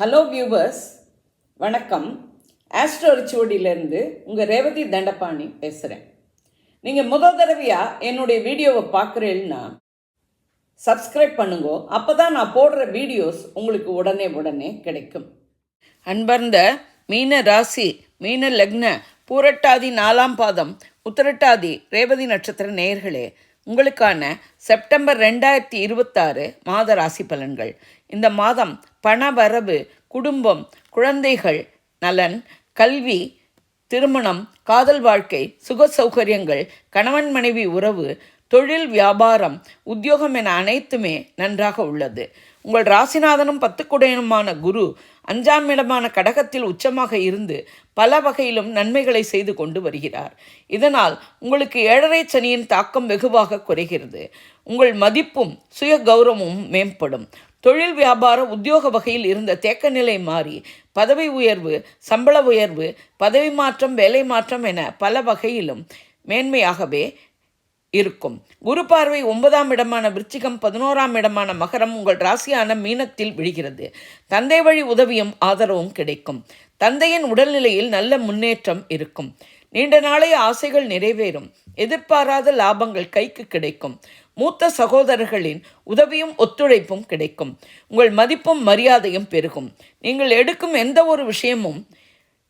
Hello viewers, வணக்கம். Astro ரிச்சுவடியிலேருந்து உங்கள் ரேவதி தண்டபாணி பேசுகிறேன். நீங்கள் முதல் தடவையாக என்னுடைய வீடியோவை பார்க்குறீங்கன்னா சப்ஸ்கிரைப் பண்ணுங்க. அப்போ தான் நான் போடுற வீடியோஸ் உங்களுக்கு உடனே கிடைக்கும். அன்பர்ந்த மீன ராசி, மீன லக்ன, பூரட்டாதி 4ஆம் பாதம், உத்திரட்டாதி ரேவதி நட்சத்திர நேயர்களே, உங்களுக்கான செப்டம்பர் 2026 மாத ராசி பலன்கள். இந்த மாதம் பண வரவு, குடும்பம், குழந்தைகள் நலன், கல்வி, திருமணம், காதல் வாழ்க்கை, சுக சௌகரியங்கள், கணவன் மனைவி உறவு, தொழில், வியாபாரம், உத்தியோகம் என அனைத்துமே நன்றாக உள்ளது. உங்கள் ராசிநாதனும் 10 குடையனுமான குரு 5ஆம் இடமான கடகத்தில் உச்சமாக இருந்து பல வகையிலும் நன்மைகளை செய்து கொண்டு வருகிறார். இதனால் உங்களுக்கு 7.5 சனியின் தாக்கம் வெகுவாக குறைகிறது. உங்கள் மதிப்பும் சுய கௌரவமும் மேம்படும். தொழில், வியாபார, உத்தியோக வகையில் இருந்த தேக்க நிலை மாறி பதவி உயர்வு, சம்பள உயர்வு, பதவி மாற்றம், வேலை மாற்றம் என பல வகையிலும் மேன்மையாகவே இருக்கும். குரு பார்வை 9ஆம் இடமான விருச்சிகம், 11ஆம் இடமான மகரம், உங்கள் ராசியான மீனத்தில் விழுகிறது. தந்தை வழி உதவியும் ஆதரவும் கிடைக்கும். தந்தையின் உடல்நிலையில் நல்ல முன்னேற்றம் இருக்கும். நீண்ட நாளைய ஆசைகள் நிறைவேறும். எதிர்பாராத லாபங்கள் கைக்கு கிடைக்கும். மூத்த சகோதரர்களின் உதவியும் ஒத்துழைப்பும் கிடைக்கும். உங்கள் மதிப்பும் மரியாதையும் பெருகும். நீங்கள் எடுக்கும் எந்த ஒரு விஷயமும்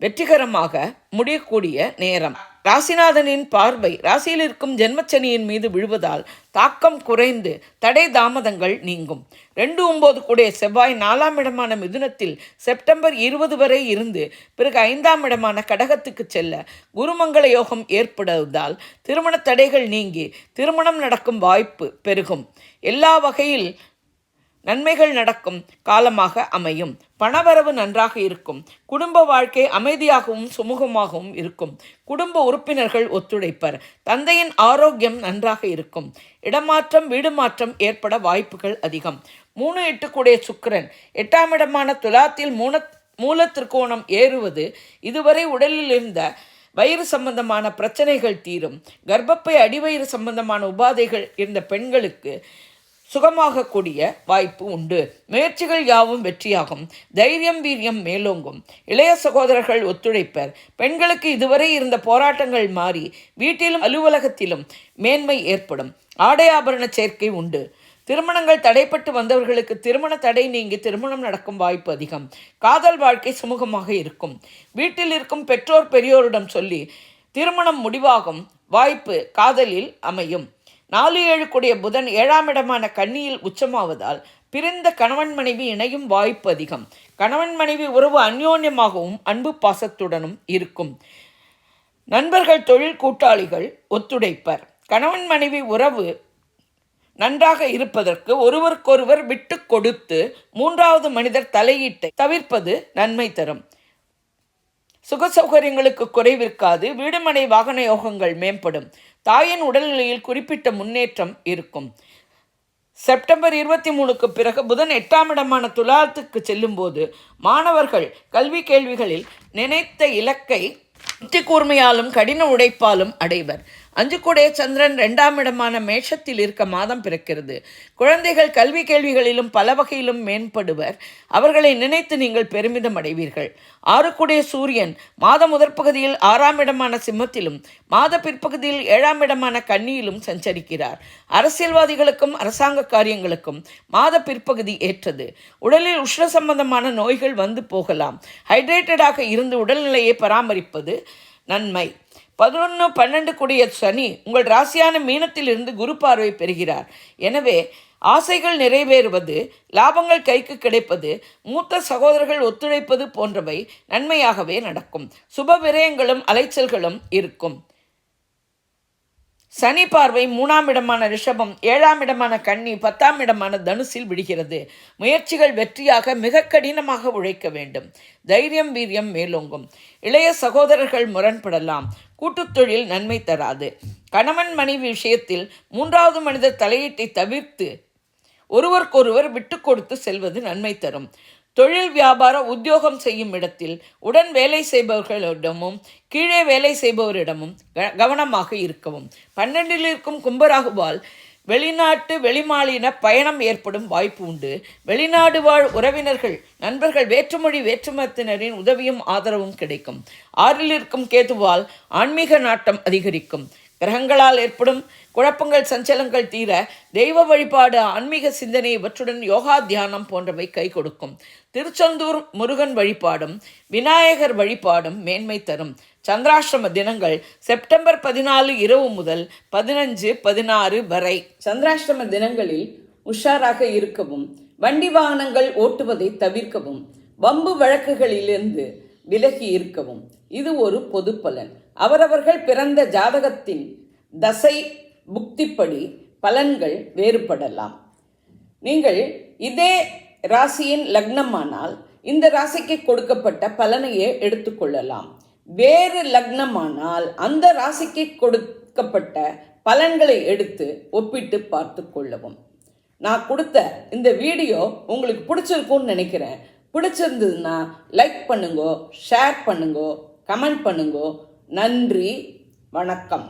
வெற்றிகரமாக முடியக்கூடிய நேரம். ராசிநாதனின் பார்வை ராசியில் இருக்கும் ஜென்மச்சனியின் மீது விழுவதால் தாக்கம் குறைந்து தடை தாமதங்கள் நீங்கும். 2-9 கூடிய செவ்வாய் 4ஆம் இடமான மிதுனத்தில் செப்டம்பர் 20 வரை இருந்து பிறகு 5ஆம் இடமான கடகத்துக்கு செல்ல குருமங்கள யோகம் ஏற்படுவதால் திருமண தடைகள் நீங்கி திருமணம் நடக்கும் வாய்ப்பு பெருகும். எல்லா வகையில் நன்மைகள் நடக்கும் காலமாக அமையும். பணவரவு நன்றாக இருக்கும். குடும்ப வாழ்க்கை அமைதியாகவும் சுமூகமாகவும் இருக்கும். குடும்ப உறுப்பினர்கள் ஒத்துழைப்பர். தந்தையின் ஆரோக்கியம் நன்றாக இருக்கும். இடமாற்றம், வீடு மாற்றம் ஏற்பட வாய்ப்புகள் அதிகம். 3-8 கூடிய சுக்கிரன் 8ஆம் இடமான துலாத்தில் மூல திருக்கோணம் ஏறுவது இதுவரை உடலில் இருந்த வயிறு சம்பந்தமான பிரச்சனைகள் தீரும். கர்ப்பப்பை, அடிவயிறு சம்பந்தமான உபாதைகள் இருந்த பெண்களுக்கு சுகமாகக்கூடிய வாய்ப்பு உண்டு. முயற்சிகள் யாவும் வெற்றியாகும். தைரியம், வீரியம் மேலோங்கும். இளைய சகோதரர்கள் ஒத்துழைப்பர். பெண்களுக்கு இதுவரை இருந்த போராட்டங்கள் மாறி வீட்டிலும் அலுவலகத்திலும் மேன்மை ஏற்படும். ஆடை ஆபரண சேர்க்கை உண்டு. திருமணங்கள் தடைப்பட்டு வந்தவர்களுக்கு திருமண தடை நீங்கி திருமணம் நடக்கும் வாய்ப்பு அதிகம். காதல் வாழ்க்கை சுமூகமாக இருக்கும். வீட்டில் இருக்கும் பெற்றோர் பெரியோரிடம் சொல்லி திருமணம் முடிவாகும் வாய்ப்பு காதலில் அமையும். 4-7 கூடிய புதன் 7ஆம் இடமான கன்னியில் உச்சமாவதால் பிரிந்த கணவன் மனைவி இணையும் வாய்ப்பு அதிகம். கணவன் மனைவி உறவு அந்யோன்யமாகவும் அன்பு பாசத்துடனும் இருக்கும். நண்பர்கள், தொழில் கூட்டாளிகள் ஒத்துழைப்பர். கணவன் மனைவி உறவு நன்றாக இருப்பதற்கு ஒருவருக்கொருவர் விட்டு கொடுத்து 3வது மனிதர் தலையீட்டை தவிர்ப்பது நன்மை தரும். சுக சௌகரியங்களுக்கு குறைவிருக்காது. வீடுமனை வாகன யோகங்கள் மேம்படும். தாயின் உடல்நிலையில் குறிப்பிட்ட முன்னேற்றம் இருக்கும். செப்டம்பர் 23க்கு பிறகு புதன் 8ஆம் இடமான துலாத்துக்கு செல்லும்போது மாணவர்கள் கல்வி கேள்விகளில் நினைத்த இலக்கை புத்தி கூர்மையாலும் கடின உழைப்பாலும் அடைவர். 5 கூடிய சந்திரன் 2ஆம் இடமான மேஷத்தில் இருக்க மாதம் பிறக்கிறது. குழந்தைகள் கல்வி கேள்விகளிலும் பல வகையிலும் மேம்படுவர். அவர்களை நினைத்து நீங்கள் பெருமிதம் அடைவீர்கள். 6 கூடிய சூரியன் மாத முதற்பகுதியில் 6ஆம் இடமான சிம்மத்திலும் மாத பிற்பகுதியில் 7ஆம் இடமான கன்னியிலும் சஞ்சரிக்கிறார். அரசியல்வாதிகளுக்கும் அரசாங்க காரியங்களுக்கும் மாத பிற்பகுதி ஏற்றது. உடலில் உஷ்ண சம்பந்தமான நோய்கள் வந்து போகலாம். ஹைட்ரேட்டடாக இருந்து உடல்நிலையை பராமரிப்பது நன்மை. 11-12 கூடிய சனி உங்கள் ராசியான மீனத்தில் இருந்து குரு பார்வை பெறுகிறார். எனவே ஆசைகள் நிறைவேறுவது, லாபங்கள் கைக்கு கிடைப்பது, மூத்த சகோதரர்கள் ஒத்துழைப்பது போன்றவை நன்மையாகவே நடக்கும். சுப விரயங்களும் அலைச்சல்களும் இருக்கும். சனி பார்வை 3ஆம் இடமான ரிஷபம், 7ஆம் இடமான கன்னி, 10ஆம் இடமான தனுசில் விடுகிறது. முயற்சிகள் வெற்றியாக மிக கடினமாக உழைக்க வேண்டும். தைரியம், வீரியம் மேலோங்கும். இளைய சகோதரர்கள் முரண்படலாம். கூட்டுத் தொழில் நன்மை தராது. கணவன் மனைவி விஷயத்தில் 3வது மனிதர் தலையீட்டை தவிர்த்து ஒருவருக்கொருவர் விட்டு கொடுத்து செல்வது நன்மை தரும். தொழில், வியாபார, உத்தியோகம் செய்யும் இடத்தில் உடன் வேலை செய்பவர்களிடமும் கீழே வேலை செய்பவரிடமும் கவனமாக இருக்கவும். 12இல் இருக்கும் கும்பராகுவால் வெளிநாட்டு வெளிமாநில பயணம் ஏற்படும் வாய்ப்பு உண்டு. வெளிநாடு வாழ் உறவினர்கள், நண்பர்கள், வேற்றுமொழி வேற்றுமத்தினரின் உதவியும் ஆதரவும் கிடைக்கும். 6ல் இருக்கும் கேதுவால் ஆன்மீக நாட்டம் அதிகரிக்கும். கிரகங்களால் ஏற்படும் குழப்பங்கள் சஞ்சலங்கள் தீர தெய்வ வழிபாடு, ஆன்மீக சிந்தனை, இவற்றுடன் யோகா தியானம் போன்றவை கை கொடுக்கும். திருச்செந்தூர் முருகன் வழிபாடும் விநாயகர் வழிபாடும் மேன்மை தரும். சந்திராஷ்டம தினங்கள் செப்டம்பர் 14 இரவு முதல் 15, 16 வரை. சந்திராஷ்டம தினங்களில் உஷாராக இருக்கவும், வண்டி வாகனங்கள் ஓட்டுவதை தவிர்க்கவும், வம்பு வழக்குகளிலிருந்து விலகி இருக்கவும். இது ஒரு பொது பலன். அவரவர்கள் பிறந்த ஜாதகத்தின் தசை புக்திப்படி பலன்கள் வேறுபடலாம். நீங்கள் இதே ராசியின் லக்னமானால் இந்த ராசிக்கு கொடுக்கப்பட்ட பலனையே எடுத்துக்கொள்ளலாம். வேறு லக்னமானால் அந்த ராசிக்கு கொடுக்கப்பட்ட பலன்களை எடுத்து ஒப்பிட்டு பார்த்து கொள்ளவும். நான் கொடுத்த இந்த வீடியோ உங்களுக்கு பிடிச்சிருக்கும்னு நினைக்கிறேன். பிடிச்சிருந்ததுன்னா லைக் பண்ணுங்க, ஷேர் பண்ணுங்க, கமெண்ட் பண்ணுங்க. நன்றி, வணக்கம்.